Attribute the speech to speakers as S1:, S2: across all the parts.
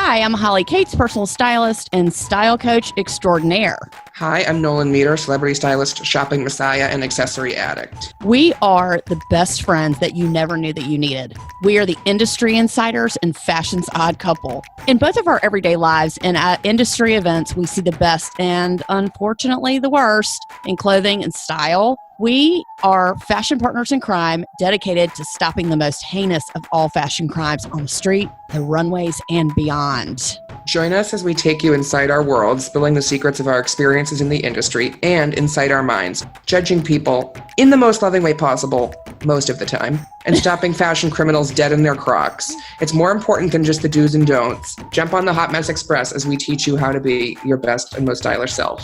S1: Hi, I'm Holly Cates, personal stylist and style coach extraordinaire.
S2: Hi, I'm Nolan Meter, celebrity stylist, shopping messiah, and accessory addict.
S1: We are the best friends that you never knew that you needed. We are the industry insiders and fashion's odd couple. In both of our everyday lives and at industry events, we see the best and unfortunately the worst in clothing and style. We are fashion partners in crime dedicated to stopping the most heinous of all fashion crimes on the street, the runways, and beyond.
S2: Join us as we take you inside our world, spilling the secrets of our experiences in the industry and inside our minds, judging people in the most loving way possible, most of the time, and stopping fashion criminals dead in their crocs. It's more important than just the do's and don'ts. Jump on the Hot Mess Express as we teach you how to be your best and most stylish self.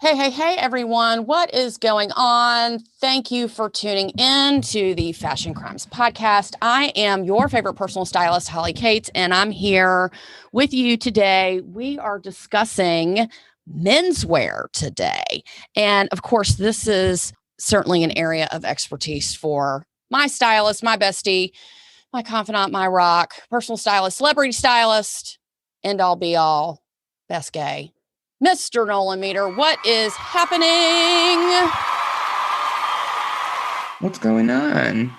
S1: Hey, everyone. What is going on? Thank you for tuning in to the Fashion Crimes Podcast. I am your favorite personal stylist, Holly Cates, and I'm here with you today. We are discussing menswear today. And of course, this is certainly an area of expertise for my stylist, my bestie, my confidant, my rock, personal stylist, celebrity stylist, end all be all, best gay. Mr. Nolan Meter, what is happening?
S2: What's going on?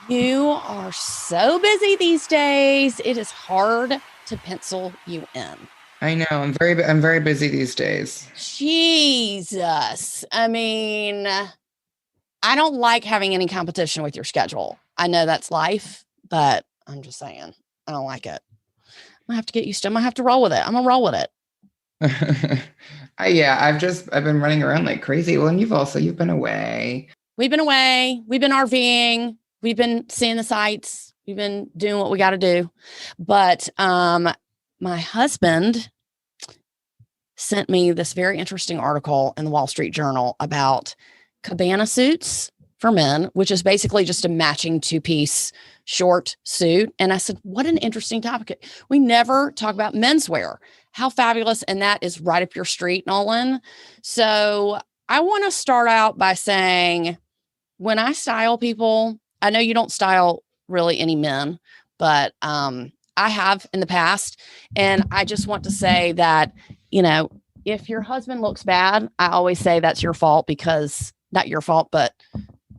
S1: You are so busy these days. It is hard to pencil you in.
S2: I know. I'm very busy these days.
S1: Jesus. I mean, I don't like having any competition with your schedule. I know that's life, but I'm just saying, I don't like it. I'm gonna have to get used to it. I'm gonna have to roll with it. I'm gonna roll with it.
S2: Yeah, I've been running around like crazy. Well, and you've been away.
S1: We've been away. We've been RVing. We've been seeing the sights. We've been doing what we got to do. But my husband sent me this very interesting article in the Wall Street Journal about Cabana Suits for men, which is basically just a matching two-piece short suit. And I said, what an interesting topic. We never talk about menswear. How fabulous. And that is right up your street, Nolan. So I want to start out by saying, when I style people, I know you don't style really any men, but I have in the past. And I just want to say that, you know, if your husband looks bad, I always say that's your fault, because not your fault, but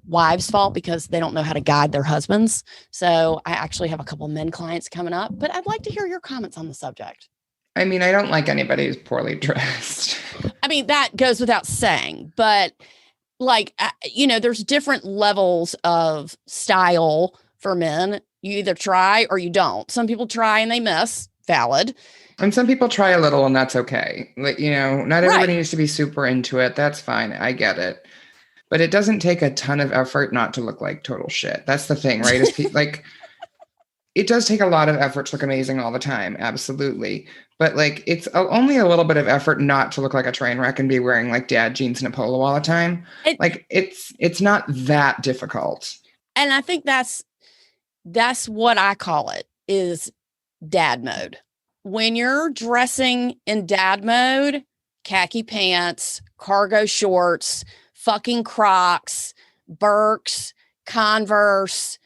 S1: wives' fault, because they don't know how to guide their husbands. So I actually have a couple of men clients coming up, but I'd like to hear your comments on the subject.
S2: I mean, I don't like anybody who's poorly dressed.
S1: I mean, that goes without saying, but like, you know, there's different levels of style for men. You either try or you don't. Some people try and they miss. Valid.
S2: And some people try a little, and that's okay. Like, you know, not everybody needs to be super into it. That's fine. I get it. But it doesn't take a ton of effort not to look like total shit. That's the thing, right? Like, it does take a lot of effort to look amazing all the time. Absolutely. But like, it's only a little bit of effort not to look like a train wreck and be wearing like dad jeans and a polo all the time. It's not that difficult.
S1: And I think that's what I call it, is dad mode. When you're dressing in dad mode, khaki pants, cargo shorts, fucking Crocs, Birks, Converse,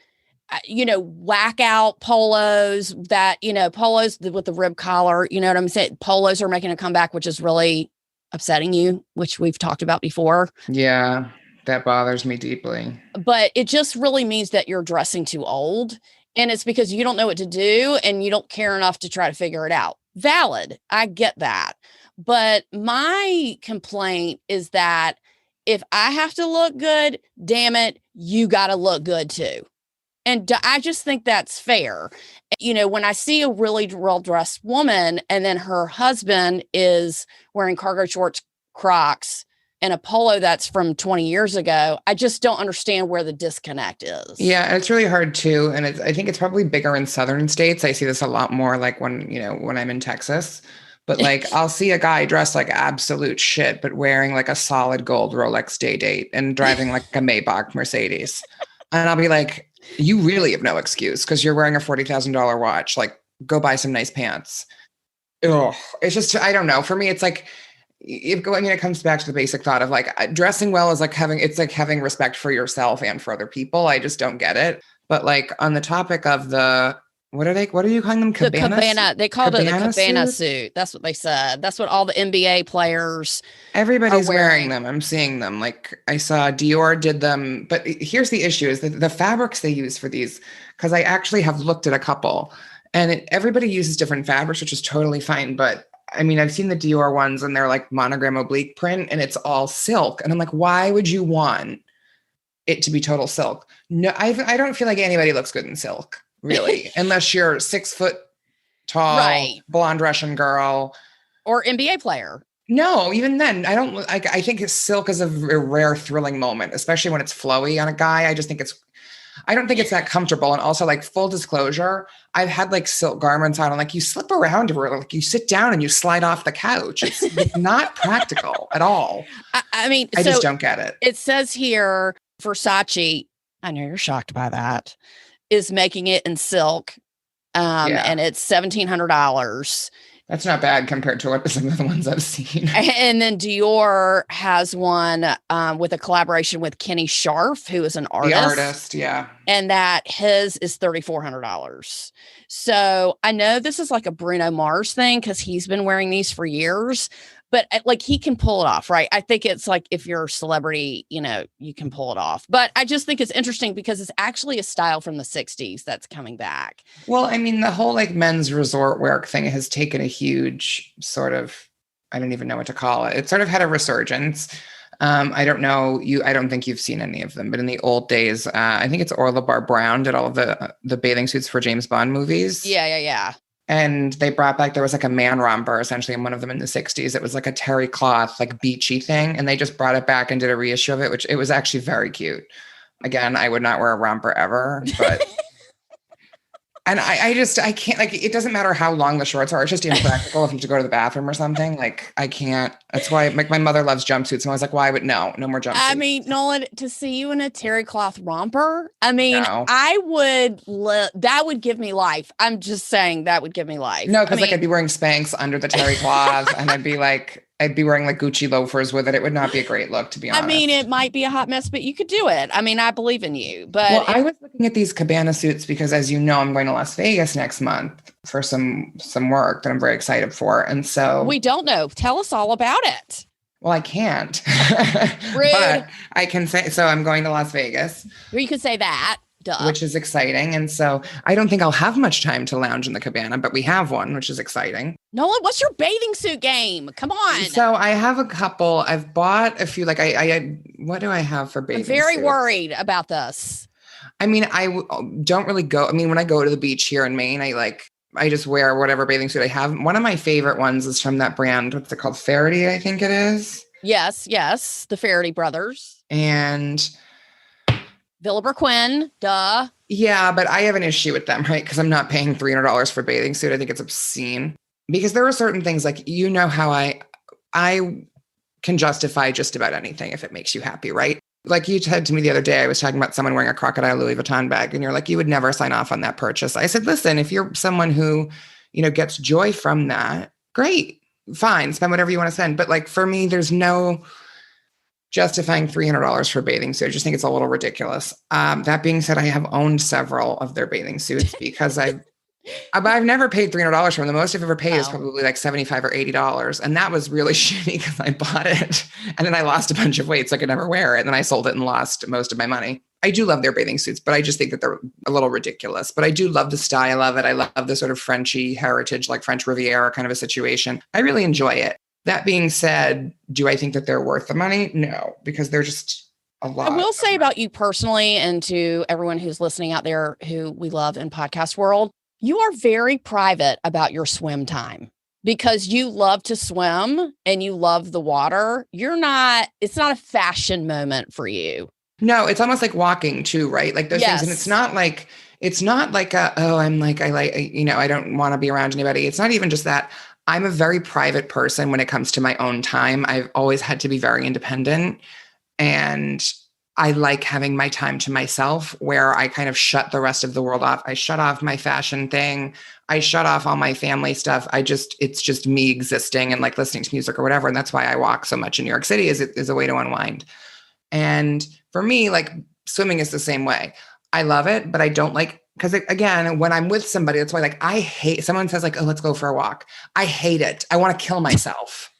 S1: you know, whack out polos that, you know, polos with the rib collar, you know what I'm saying? Polos are making a comeback, which is really upsetting you, which we've talked about before.
S2: Yeah, that bothers me deeply.
S1: But it just really means that you're dressing too old. And it's because you don't know what to do and you don't care enough to try to figure it out. Valid. I get that. But my complaint is that if I have to look good, damn it, you got to look good too. And I just think that's fair. You know, when I see a really well-dressed woman and then her husband is wearing cargo shorts, Crocs, and a polo that's from 20 years ago, I just don't understand where the disconnect is.
S2: Yeah, and it's really hard too. And I think it's probably bigger in southern states. I see this a lot more like when I'm in Texas. But like, I'll see a guy dressed like absolute shit, but wearing like a solid gold Rolex day date and driving like a Maybach Mercedes. And I'll be like, you really have no excuse because you're wearing a $40,000 watch. Like, go buy some nice pants. Ugh. It's just, I don't know. For me, it's like, it comes back to the basic thought of like dressing well is like having respect for yourself and for other people. I just don't get it. But like on the topic of what are they? What are you calling them?
S1: The cabana. They called it a cabana
S2: suits?
S1: suit. That's what they said. That's what all the NBA players
S2: Everybody's
S1: are
S2: wearing them. I'm seeing them. Like I saw Dior did them. But here's the issue is that the fabrics they use for these, because I actually have looked at a couple and everybody uses different fabrics, which is totally fine. But I mean, I've seen the Dior ones and they're like monogram oblique print and it's all silk. And I'm like, why would you want it to be total silk? No, I don't feel like anybody looks good in silk, really, unless you're 6 foot tall,
S1: Right.
S2: blonde Russian girl.
S1: or NBA player.
S2: No, even then, I think silk is a rare, thrilling moment, especially when it's flowy on a guy. I don't think it's that comfortable. And also, like, full disclosure, I've had like silk garments on and like you slip around or like you sit down and you slide off the couch. It's not practical at all.
S1: I mean,
S2: I just don't get it.
S1: It says here, Versace, I know you're shocked by that, is making it in silk. And it's $1,700.
S2: That's not bad compared to what some of the ones I've seen.
S1: And then Dior has one with a collaboration with Kenny Scharf, who is an artist.
S2: The artist, yeah.
S1: And that his is $3,400. So I know this is like a Bruno Mars thing because he's been wearing these for years, but like he can pull it off, right? I think it's like if you're a celebrity, you know, you can pull it off. But I just think it's interesting because it's actually a style from the 60s that's coming back.
S2: Well, I mean, the whole like men's resort wear thing has taken a huge sort of, I don't even know what to call it. It sort of had a resurgence. I don't know I don't think you've seen any of them, but in the old days, I think it's Orla Bar Brown did all of the bathing suits for James Bond movies.
S1: Yeah.
S2: And they brought back, there was like a man romper essentially in one of them in the 60s. It was like a terry cloth, like beachy thing. And they just brought it back and did a reissue of it, which it was actually very cute. Again, I would not wear a romper ever, but and I can't, like, it doesn't matter how long the shorts are. It's just impractical if you have to go to the bathroom or something. Like, I can't. That's why, like, my mother loves jumpsuits. And I was like, why would, no more jumpsuits.
S1: I mean, Nolan, to see you in a terry cloth romper, I mean,
S2: No.
S1: I would, that would give me life. I'm just saying that would give me life.
S2: No, because like I'd be wearing Spanx under the terry cloth and I'd be wearing like Gucci loafers with it. It would not be a great look, to be honest.
S1: I mean, it might be a hot mess, but you could do it. I mean, I believe in you. But
S2: well, I was looking at these Cabana suits because, as you know, I'm going to Las Vegas next month for some work that I'm very excited for. And so
S1: we don't know. Tell us all about it.
S2: Well, I can't.
S1: Rude.
S2: But I can say, so I'm going to Las Vegas.
S1: Or you could say that. Duh.
S2: Which is exciting. And so I don't think I'll have much time to lounge in the cabana, but we have one, which is exciting.
S1: Nolan, what's your bathing suit game? Come on.
S2: So I have a couple. I've bought a few, like what do I have for bathing
S1: I'm very
S2: suits?
S1: worried about this.
S2: I mean, I don't really go. I mean, when I go to the beach here in Maine, I just wear whatever bathing suit I have. One of my favorite ones is from that brand. What's it called? Frivolity, I think it is.
S1: Yes. The Frivolity brothers.
S2: And
S1: Villabur Quinn, duh.
S2: Yeah, but I have an issue with them, right? Because I'm not paying $300 for a bathing suit. I think it's obscene. Because there are certain things, like, you know how I can justify just about anything if it makes you happy, right? Like you said to me the other day, I was talking about someone wearing a crocodile Louis Vuitton bag, and you're like, you would never sign off on that purchase. I said, listen, if you're someone who, you know, gets joy from that, great, fine, spend whatever you want to spend. But like for me, there's no justifying $300 for a bathing suit. I just think it's a little ridiculous. That being said, I have owned several of their bathing suits because I've never paid $300 for them. The most I've ever paid is probably like $75 or $80. And that was really shitty because I bought it and then I lost a bunch of weight so I could never wear it. And then I sold it and lost most of my money. I do love their bathing suits, but I just think that they're a little ridiculous. But I do love the style of it. I love the sort of Frenchy heritage, like French Riviera kind of a situation. I really enjoy it. That being said, do I think that they're worth the money? No, because they're just a lot.
S1: I will say about you personally, and to everyone who's listening out there who we love in podcast world, you are very private about your swim time because you love to swim and you love the water. It's not a fashion moment for you.
S2: No, it's almost like walking too, right? Like those things. And it's not like I don't want to be around anybody. It's not even just that. I'm a very private person when it comes to my own time. I've always had to be very independent, and I like having my time to myself where I kind of shut the rest of the world off. I shut off my fashion thing. I shut off all my family stuff. It's just me existing and like listening to music or whatever. And that's why I walk so much in New York City is a way to unwind. And for me, like swimming is the same way. I love it, but I don't like Because again, when I'm with somebody, that's why like I hate someone says like, oh, let's go for a walk. I hate it. I want to kill myself.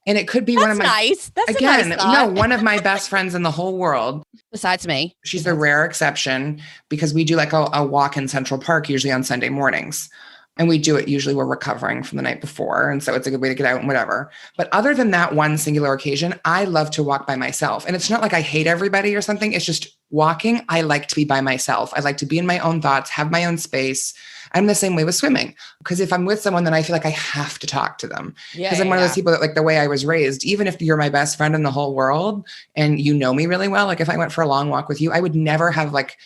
S2: And it could be one of
S1: That's
S2: my
S1: nice. That's
S2: again,
S1: a nice thought.
S2: one of my best friends in the whole world.
S1: Besides me.
S2: She's a rare exception because we do like a walk in Central Park, usually on Sunday mornings. And we do it usually we're recovering from the night before. And so it's a good way to get out and whatever. But other than that one singular occasion, I love to walk by myself. And it's not like I hate everybody or something. It's just walking. I like to be by myself. I like to be in my own thoughts, have my own space. I'm the same way with swimming. Because if I'm with someone, then I feel like I have to talk to them. Because I'm one of those people that like the way I was raised, even if you're my best friend in the whole world and you know me really well, like if I went for a long walk with you, I would never have like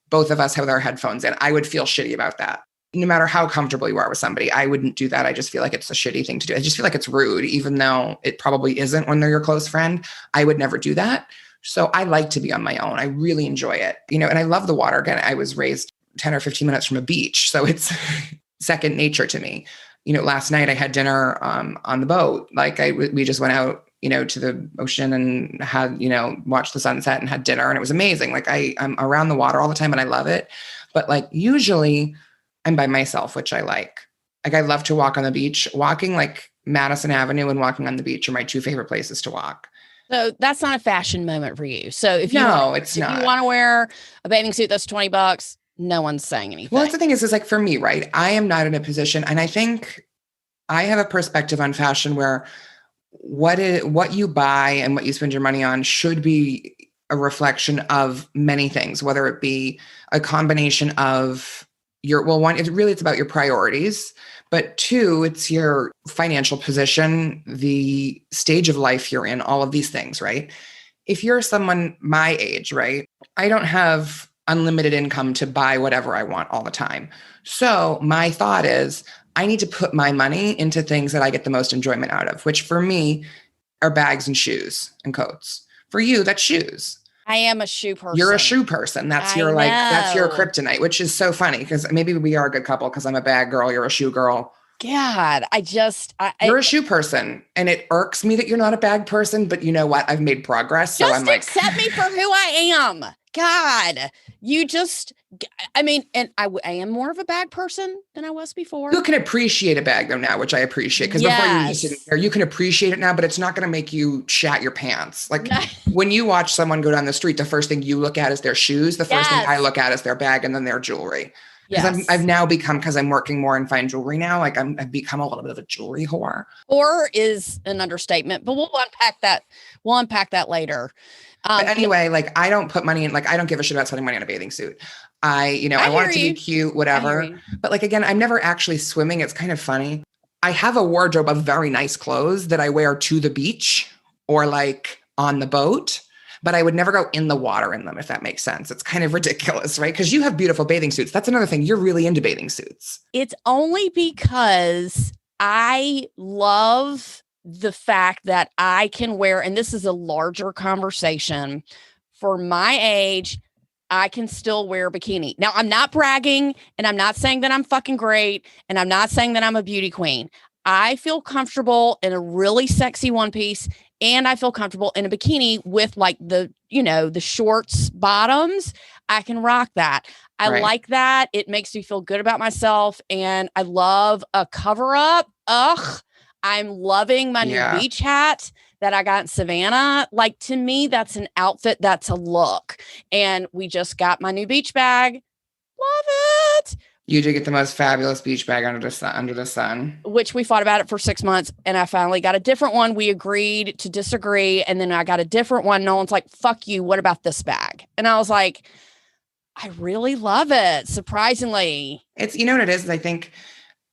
S2: both of us have our headphones in. I would feel shitty about that. No matter how comfortable you are with somebody, I wouldn't do that. I just feel like it's a shitty thing to do. I just feel like it's rude, even though it probably isn't when they're your close friend. I would never do that. So I like to be on my own. I really enjoy it, and I love the water. Again, I was raised 10 or 15 minutes from a beach. So it's second nature to me. Last night I had dinner on the boat. Like we just went out, to the ocean and had, watched the sunset and had dinner, and it was amazing. Like I'm around the water all the time and I love it. But like usually I'm by myself, which I like. Like I love to walk on the beach. Walking like Madison Avenue and walking on the beach are my two favorite places to walk.
S1: So that's not a fashion moment for you. So if you
S2: it's not.
S1: If you want to wear a bathing suit that's $20, no one's saying anything.
S2: Well, that's the thing is like for me, right? I am not in a position, and I think I have a perspective on fashion where what you buy and what you spend your money on should be a reflection of many things, whether it be a combination of one, it's about your priorities, but two, it's your financial position, the stage of life you're in, all of these things, right? If you're someone my age, right? I don't have unlimited income to buy whatever I want all the time. So my thought is I need to put my money into things that I get the most enjoyment out of, which for me are bags and shoes and coats. For you, that's shoes.
S1: I am a shoe person.
S2: You're a shoe person. That's your that's your kryptonite, which is so funny because maybe we are a good couple because I'm a bag girl. You're a shoe girl.
S1: God,
S2: you're a shoe person, and it irks me that you're not a bag person, but you know what? I've made progress. So I'm like,
S1: accept me for who I am. God, and I am more of a bag person than I was before.
S2: You can appreciate a bag though now, which I appreciate. Because before you just didn't care. You can appreciate it now, but it's not going to make you shat your pants. Like when you watch someone go down the street, the first thing you look at is their shoes. The first thing I look at is their bag and then their jewelry. Because I've now become, because I'm working more in fine jewelry now, like I've become a little bit of a jewelry whore.
S1: Whore is an understatement, but we'll unpack that. We'll unpack that later.
S2: But anyway, like I don't put money in, like I don't give a shit about spending money on a bathing suit. I want it to be cute, whatever. But like, again, I'm never actually swimming. It's kind of funny. I have a wardrobe of very nice clothes that I wear to the beach or like on the boat, but I would never go in the water in them, if that makes sense. It's kind of ridiculous, right? Because you have beautiful bathing suits. That's another thing. You're really into bathing suits.
S1: It's only because I love the fact that I can wear, and this is a larger conversation, for my age, I can still wear a bikini. Now, I'm not bragging, and I'm not saying that I'm fucking great, and I'm not saying that I'm a beauty queen. I feel comfortable in a really sexy one piece, and I feel comfortable in a bikini with like the shorts bottoms. I can rock that. I like that. It makes me feel good about myself, and I love a cover up. I'm loving my new beach hat that I got in Savannah. Like, to me, that's an outfit. That's a look. And we just got my new beach bag. Love it.
S2: You did get the most fabulous beach bag under the sun.
S1: Which we fought about it for 6 months. And I finally got a different one. We agreed to disagree. And then I got a different one. No one's like, fuck you. What about this bag? And I was like, I really love it. Surprisingly.
S2: It's, you know what it is? I think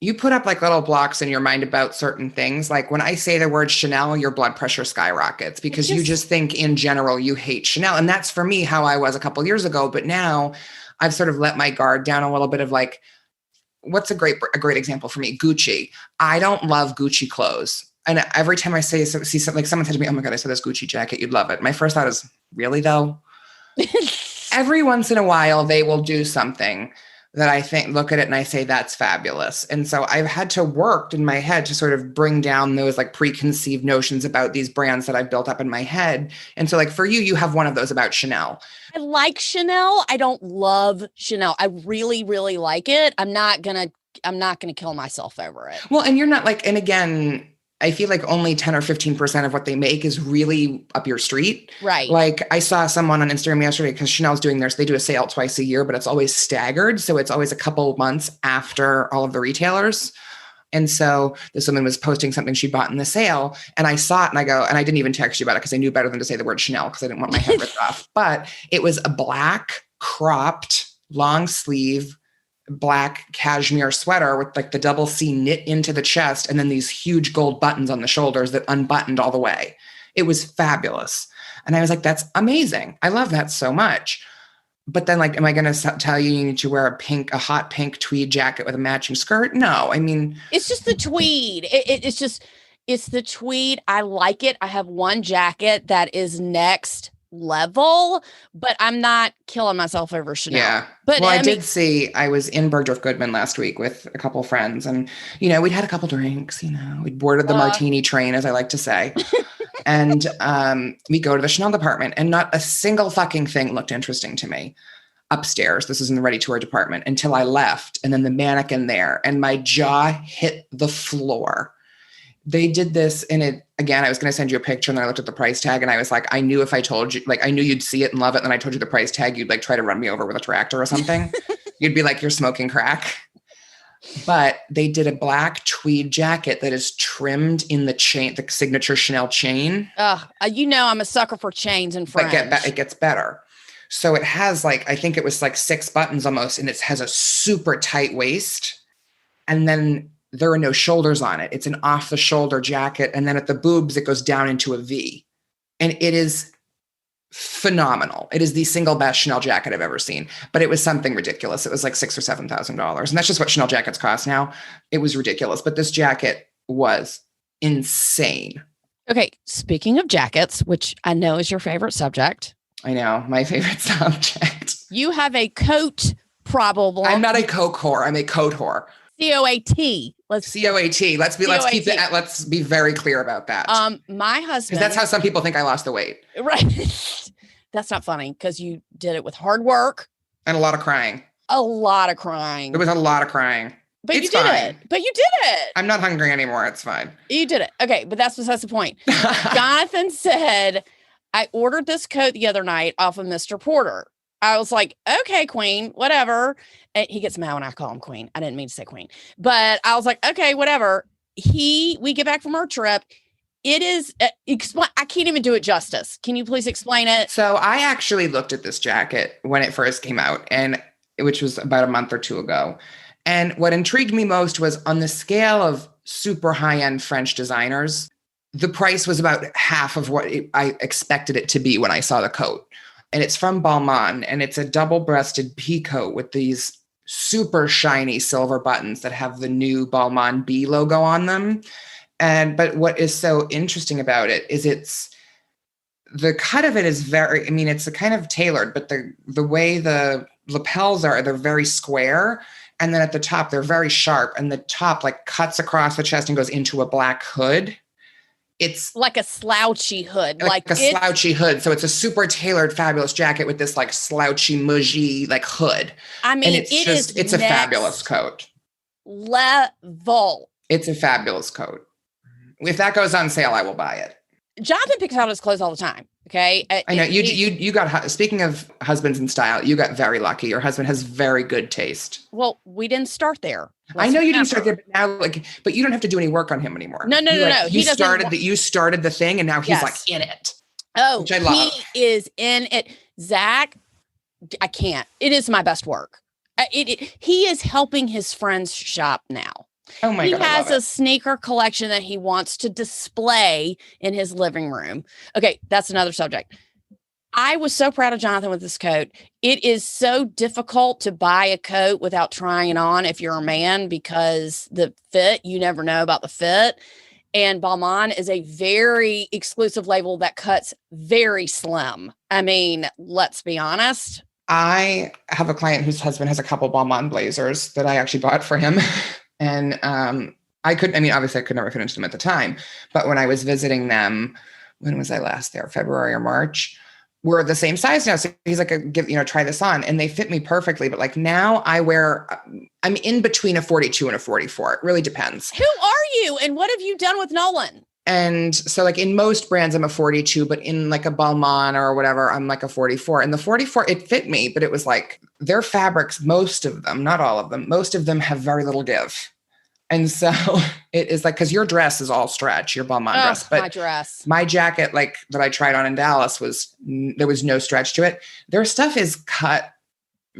S2: you put up like little blocks in your mind about certain things. Like when I say the word Chanel, your blood pressure skyrockets because you just think in general you hate Chanel. And that's for me how I was a couple years ago. But now I've sort of let my guard down a little bit of like, what's a great example for me? Gucci. I don't love Gucci clothes. And every time I see something, like someone said to me, oh my God, I saw this Gucci jacket. You'd love it. My first thought is, really though? Every once in a while, they will do something that I think, look at it and I say, that's fabulous. And so I've had to work in my head to sort of bring down those like preconceived notions about these brands that I've built up in my head. And so like for you, you have one of those about Chanel.
S1: I like Chanel. I don't love Chanel. I really, really like it. I'm not gonna kill myself over it.
S2: Well, and you're not like, and again, I feel like only 10 or 15% of what they make is really up your street.
S1: Right.
S2: Like I saw someone on Instagram yesterday because Chanel's doing theirs. They do a sale twice a year, but it's always staggered. So it's always a couple months after all of the retailers. And so this woman was posting something she bought in the sale and I saw it and I go, and I didn't even text you about it because I knew better than to say the word Chanel because I didn't want my head ripped off. But it was a black cropped long sleeve black cashmere sweater with like the double C knit into the chest and then these huge gold buttons on the shoulders that unbuttoned all the way. It was fabulous. And I was like, that's amazing. I love that so much. But then like, am I going to tell you need to wear a hot pink tweed jacket with a matching skirt? No, I mean.
S1: It's just the tweed. It's the tweed. I like it. I have one jacket that is next level, but I'm not killing myself over Chanel.
S2: Yeah.
S1: But
S2: well, I was in Bergdorf Goodman last week with a couple friends and, we'd had a couple drinks, we'd boarded the martini train, as I like to say. And we go to the Chanel department and not a single fucking thing looked interesting to me upstairs. This is in the ready to wear department until I left and then the mannequin there and my jaw hit the floor. They did this in it again. I was going to send you a picture and then I looked at the price tag and I was like, I knew if I told you, like, I knew you'd see it and love it. And then I told you the price tag, you'd like try to run me over with a tractor or something. You'd be like, you're smoking crack. But they did a black tweed jacket that is trimmed in the chain, the signature Chanel chain.
S1: I'm a sucker for chains and French.
S2: But it gets better. So it has like, I think it was like 6 buttons almost, and it has a super tight waist. And then there are no shoulders on it. It's an off the shoulder jacket. And then at the boobs, it goes down into a V. And it is phenomenal. It is the single best Chanel jacket I've ever seen, but it was something ridiculous. It was like $6,000 or $7,000. And that's just what Chanel jackets cost now. It was ridiculous, but this jacket was insane.
S1: Okay. Speaking of jackets, which I know is your favorite subject.
S2: I know, my favorite subject.
S1: You have a coat problem.
S2: I'm not a coat whore. I'm a coat whore.
S1: COAT.
S2: COAT. Let's be very clear about that.
S1: My husband.
S2: Because that's how some people think I lost the weight.
S1: Right. That's not funny because you did it with hard work.
S2: And a lot of crying.
S1: A lot of crying.
S2: There was a lot of crying.
S1: But you did it. But you did it.
S2: I'm not hungry anymore. It's fine.
S1: You did it. Okay. But that's besides the point. Jonathan said, I ordered this coat the other night off of Mr. Porter. I was like, okay, Queen, whatever. And he gets mad when I call him Queen. I didn't mean to say Queen, but I was like, okay, whatever. We get back from our trip. It is, I can't even do it justice. Can you please explain it?
S2: So I actually looked at this jacket when it first came out, and which was about a month or two ago. And what intrigued me most was on the scale of super high-end French designers, the price was about half of what I expected it to be when I saw the coat. And it's from Balmain, and it's a double-breasted pea coat with these super shiny silver buttons that have the new Balmain B logo on them. But what is so interesting about it is the cut of it is it's a kind of tailored, but the way the lapels are, they're very square. And then at the top, they're very sharp. And the top like cuts across the chest and goes into a black hood. It's
S1: like a slouchy hood,
S2: like a slouchy hood. So it's a super tailored, fabulous jacket with this like slouchy, mudgy like hood.
S1: I mean,
S2: and it's a fabulous coat.
S1: Level.
S2: It's a fabulous coat. If that goes on sale, I will buy it.
S1: Jonathan picks out his clothes all the time. Okay.
S2: I know you got, speaking of husbands and style, you got very lucky. Your husband has very good taste.
S1: Well, we didn't start there.
S2: I know you didn't start there, but now but you don't have to do any work on him anymore.
S1: No.
S2: You started the thing and now he's like in it.
S1: Oh,
S2: which I love.
S1: He is in it. Zach, I can't. It is my best work. He is helping his friends shop now.
S2: Oh my God.
S1: He has a sneaker collection that he wants to display in his living room. Okay, that's another subject. I was so proud of Jonathan with this coat. It is so difficult to buy a coat without trying it on if you're a man because the fit, you never know about the fit. And Balmain is a very exclusive label that cuts very slim. I mean, let's be honest.
S2: I have a client whose husband has a couple Balmain blazers that I actually bought for him. And obviously I could never fit into them at the time, but when I was visiting them, when was I last there? February or March? We're the same size now. So he's like, try this on. And they fit me perfectly. But like now I'm in between a 42 and a 44. It really depends.
S1: Who are you? And what have you done with Nolan?
S2: And so like in most brands, I'm a 42, but in like a Balmain or whatever, I'm like a 44. And the 44, it fit me, but it was like their fabrics, most of them, not all of them, most of them have very little give. And so it is like, because your dress is all stretch, your Balmain dress. But
S1: my dress.
S2: My jacket, like that I tried on in Dallas, there was no stretch to it. Their stuff is cut.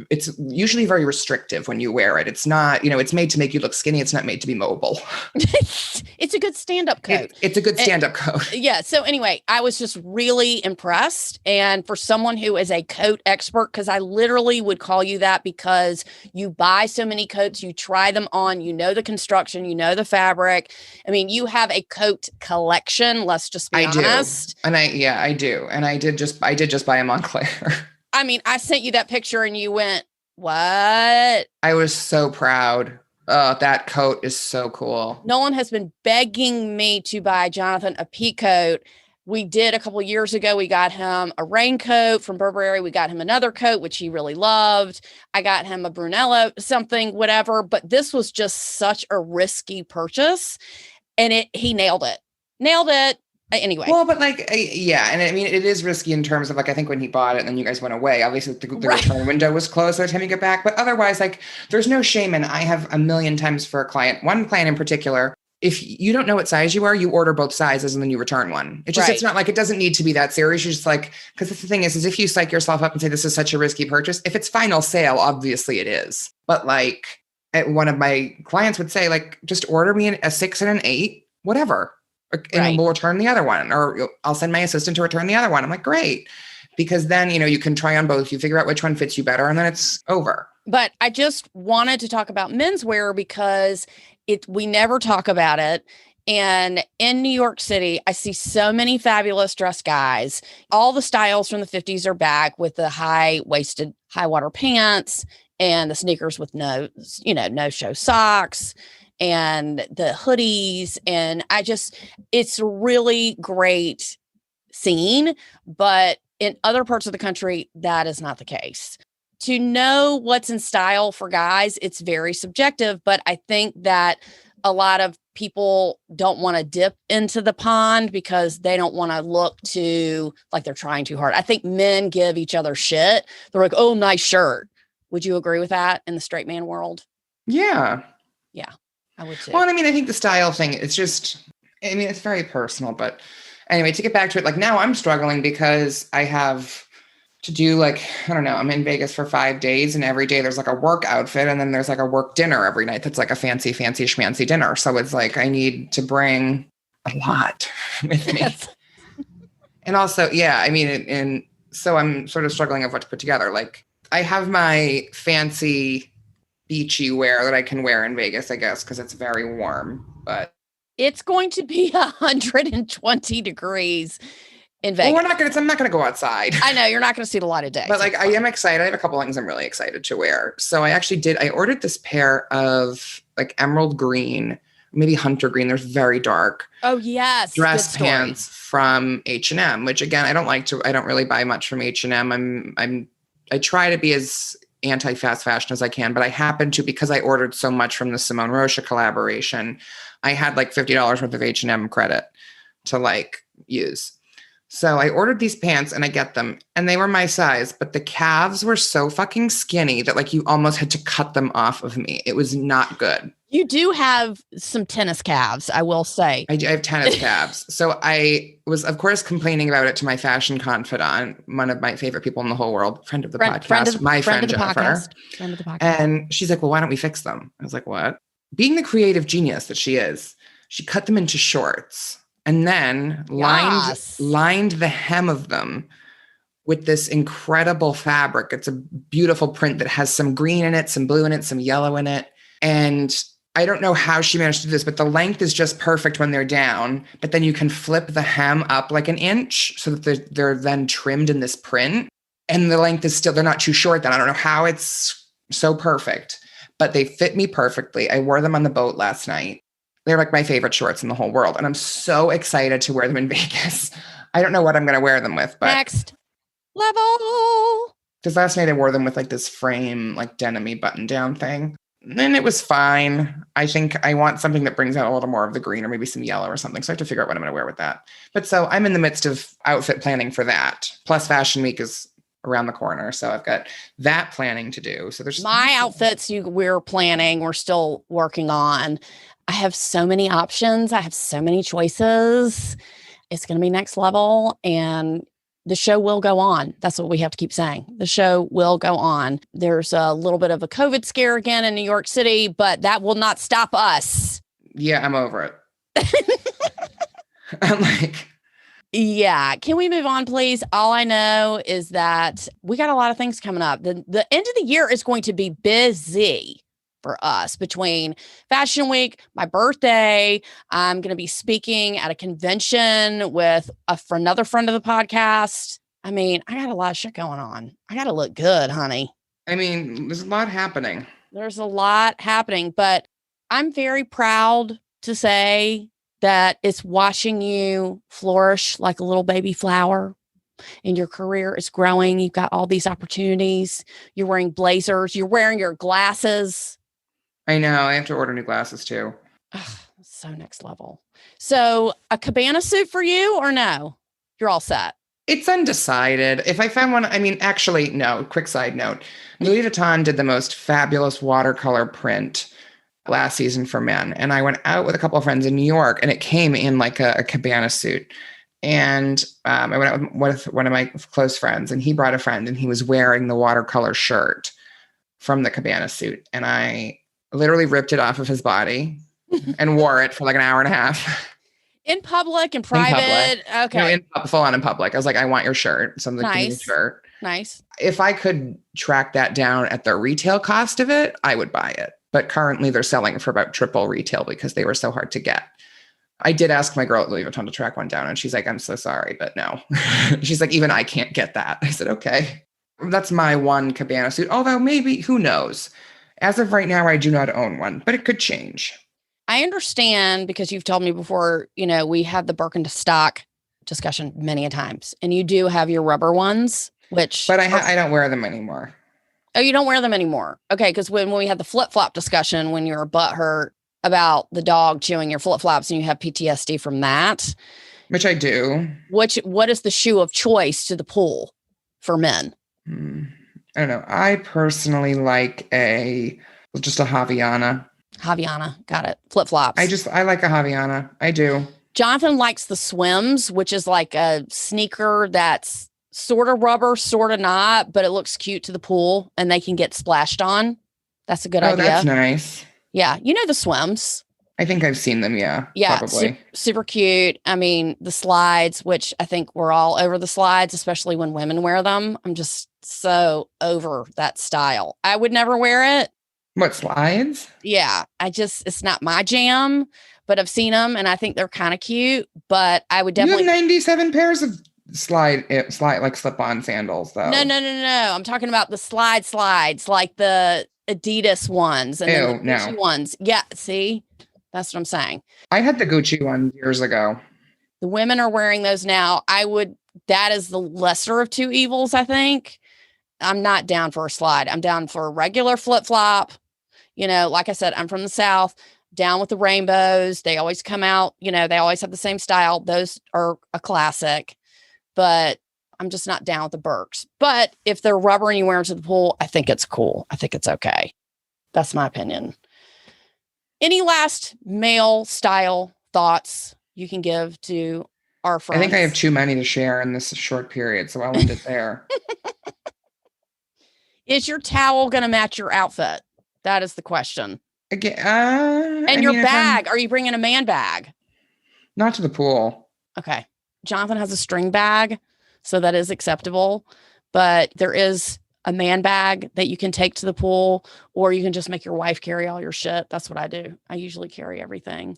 S2: It's usually very restrictive when you wear it. It's not, it's made to make you look skinny. It's not made to be mobile.
S1: It's a good stand-up coat.
S2: It's a good stand-up coat.
S1: Yeah. So anyway, I was just really impressed. And for someone who is a coat expert, because I literally would call you that because you buy so many coats, you try them on, the construction, the fabric. I mean, you have a coat collection. Let's just be honest.
S2: And I do. And I did just buy a Montclair.
S1: I mean, I sent you that picture and you went, what?
S2: I was so proud. Oh, that coat is so cool.
S1: Nolan has been begging me to buy Jonathan a pea coat. We did a couple of years ago. We got him a raincoat from Burberry. We got him another coat, which he really loved. I got him a Brunello, something, whatever. But this was just such a risky purchase. And he nailed it. Anyway.
S2: Well, but yeah. And I mean, it is risky in terms of I think when he bought it and then you guys went away, obviously the return window was closed by the time you get back. But otherwise, there's no shame. And I have a million times for a client, one client in particular, if you don't know what size you are, you order both sizes and then you return one. It's not like, it doesn't need to be that serious. You're just because the thing is if you psych yourself up and say, this is such a risky purchase, if it's final sale, obviously it is. But one of my clients would say, just order me a 6 and an 8, whatever. And we'll return the other one, or I'll send my assistant to return the other one. I'm like, great. Because then, you can try on both. You figure out which one fits you better and then it's over.
S1: But I just wanted to talk about menswear because we never talk about it. And in New York City, I see so many fabulous dress guys. All the styles from the 50s are back with the high-waisted, high-water pants and the sneakers with no-show socks and the hoodies. And it's a really great scene, but in other parts of the country, that is not the case. To know what's in style for guys, it's very subjective, but I think that a lot of people don't want to dip into the pond because they don't want to look too like they're trying too hard. I think men give each other shit. They're like, oh, nice shirt. Would you agree with that in the straight man world?
S2: Yeah.
S1: Yeah. I would too.
S2: Well, I mean, I think the style thing, it's very personal, but anyway, to get back to it, now I'm struggling because I have to do I don't know, I'm in Vegas for 5 days and every day there's a work outfit and then there's a work dinner every night. That's a fancy schmancy dinner. So it's I need to bring a lot with me. Yes. And also, yeah, I mean, and so I'm sort of struggling of what to put together. I have my fancy beachy wear that I can wear in Vegas, I guess, because it's very warm, but
S1: it's going to be 120 degrees in Vegas.
S2: Well, I'm not going to go outside.
S1: I know you're not going to see it a lot of days.
S2: But I am excited. I have a couple things I'm really excited to wear. So I ordered this pair of emerald green, maybe hunter green. They're very dark.
S1: Oh yes.
S2: Dress pants from H&M, which again, I don't really buy much from H&M. I try to be as anti-fast fashion as I can, but I happen to, because I ordered so much from the Simone Rocha collaboration, I had $50 worth of H&M credit to use. So I ordered these pants and I get them and they were my size, but the calves were so fucking skinny that you almost had to cut them off of me. It was not good.
S1: You do have some tennis calves, I will say.
S2: I have tennis calves. So I was, of course, complaining about it to my fashion confidant, one of my favorite people in the whole world, friend of the podcast, my friend Jennifer.
S1: Friend of the podcast.
S2: And she's like, well, why don't we fix them? I was like, what? Being the creative genius that she is, she cut them into shorts and then lined the hem of them with this incredible fabric. It's a beautiful print that has some green in it, some blue in it, some yellow in it. And I don't know how she managed to do this, but the length is just perfect when they're down, but then you can flip the hem up an inch so that they're then trimmed in this print. And the length is still, they're not too short then. I don't know how it's so perfect, but they fit me perfectly. I wore them on the boat last night. They're like my favorite shorts in the whole world. And I'm so excited to wear them in Vegas. I don't know what I'm going to wear them with, but
S1: Next level.
S2: because last night I wore them with like this frame, like denim-y button down thing. And it was fine. I think I want something that brings out a little more of the green or maybe some yellow or something. So I have to figure out what I'm going to wear with that. But so I'm in the midst of outfit planning for that. Plus Fashion Week is around the corner. So I've got that planning to do. So there's
S1: my outfits we're planning. We're still working on. I have so many options. I have so many choices. It's going to be next level. And the show will go on. That's what we have to keep saying. The show will go on. There's a little bit of a COVID scare again in New York City, but that will not stop us.
S2: Yeah, I'm over it. I'm like,
S1: yeah. Can we move on, please? All I know is that we got a lot of things coming up. The end of the year is going to be busy for us between Fashion Week, my birthday. I'm going to be speaking at a convention with another friend of the podcast. I mean, I got a lot of shit going on. I got to look good, honey.
S2: I mean, there's a lot happening.
S1: There's a lot happening, but I'm very proud to say that it's watching you flourish like a little baby flower. And your career is growing. You've got all these opportunities. You're wearing blazers. You're wearing your glasses.
S2: I know. I have to order new glasses too.
S1: Ugh, so next level. So a Cabana suit for you or no? You're all set.
S2: It's undecided. If I found one, I mean, actually, no, quick side note. Louis Vuitton did the most fabulous watercolor print last season for men. And I went out with a couple of friends in New York and it came in like a Cabana suit. And I went out with one of my close friends and he brought a friend and he was wearing the watercolor shirt from the Cabana suit. And I literally ripped it off of his body and wore it for like an hour and a half.
S1: In public and private? Okay.
S2: No, full on in public. I was like, I want your shirt. So I'm like, give me the shirt.
S1: Nice.
S2: If I could track that down at the retail cost of it, I would buy it. But currently they're selling it for about triple retail because they were so hard to get. I did ask my girl at Louis Vuitton to track one down and she's like, I'm so sorry, but no. She's like, even I can't get that. I said, okay. That's my one Cabana suit. Although maybe, who knows? As of right now, I do not own one, but it could change.
S1: I understand because you've told me before, we had the Birkenstock discussion many a times and you do have your rubber ones, which.
S2: But I don't wear them anymore.
S1: Oh, you don't wear them anymore. Okay. Because when we had the flip-flop discussion, when you were butthurt about the dog chewing your flip-flops and you have PTSD from that.
S2: Which I do.
S1: What is the shoe of choice to the pool for men?
S2: I don't know. I personally like just a Havaiana.
S1: Havaiana. Got it. Flip-flops.
S2: I like a Havaiana. I do.
S1: Jonathan likes the swims, which is like a sneaker that's sort of rubber, sort of not, but it looks cute to the pool and they can get splashed on. That's a good idea.
S2: Oh, that's nice.
S1: Yeah. You know the swims.
S2: I think I've seen them. Yeah.
S1: Yeah.
S2: Probably.
S1: Super cute. I mean, the slides, which I think we're all over the slides, especially when women wear them. I'm just so over that style. I would never wear it.
S2: What, slides?
S1: Yeah. It's not my jam, but I've seen them and I think they're kind of cute, but I would definitely.
S2: You have 97 pairs of slide like slip-on sandals though.
S1: No. I'm talking about the slides, like the Adidas ones and then the Gucci ones. Yeah. See, that's what I'm saying.
S2: I had the Gucci one years ago.
S1: The women are wearing those now. That is the lesser of two evils, I think. I'm not down for a slide. I'm down for a regular flip-flop. Like I said, I'm from the South, down with the rainbows. They always come out, they always have the same style. Those are a classic, but I'm just not down with the Birks. But if they're rubber and you wear them to the pool, I think it's cool. I think it's okay. That's my opinion. Any last male style thoughts you can give to our friends?
S2: I think I have too many to share in this short period, so I'll end it there.
S1: Is your towel going to match your outfit? That is the question.
S2: Again,
S1: and your bag, are you bringing a man bag?
S2: Not to the pool.
S1: Okay. Jonathan has a string bag, so that is acceptable. But there is a man bag that you can take to the pool, or you can just make your wife carry all your shit. That's what I do. I usually carry everything.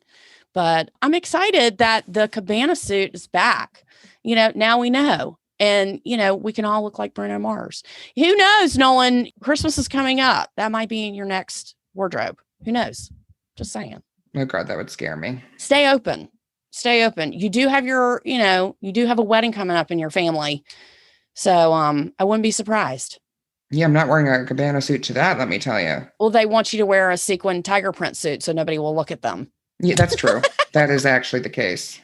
S1: But I'm excited that the Cabana suit is back. Now we know. And, we can all look like Bruno Mars. Who knows, Nolan? Christmas is coming up. That might be in your next wardrobe. Who knows? Just saying.
S2: Oh God, that would scare me.
S1: Stay open. Stay open. You do have you do have a wedding coming up in your family. So I wouldn't be surprised.
S2: Yeah, I'm not wearing a Cabana suit to that, let me tell you.
S1: Well, they want you to wear a sequin tiger print suit so nobody will look at them.
S2: Yeah, that's true. That is actually the case.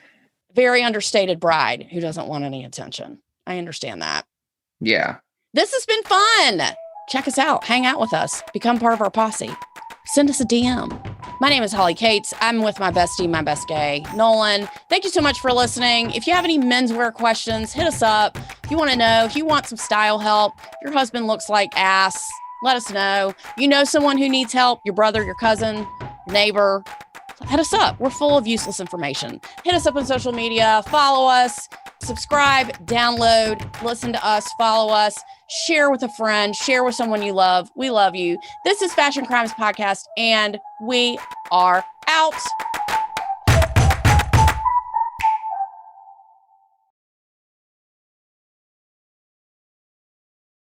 S1: Very understated bride who doesn't want any attention. I understand that.
S2: Yeah.
S1: This has been fun. Check us out. Hang out with us. Become part of our posse. Send us a DM. My name is Holly Cates. I'm with my bestie, my best gay, Nolan. Thank you so much for listening. If you have any menswear questions, hit us up. If you want to know, if you want some style help, your husband looks like ass, let us know. You know someone who needs help, your brother, your cousin, your neighbor, hit us up. We're full of useless information. Hit us up on social media, follow us, subscribe, download, listen to us, follow us, share with a friend, share with someone you love. We love you. This is Fashion Crimes Podcast, and we are out.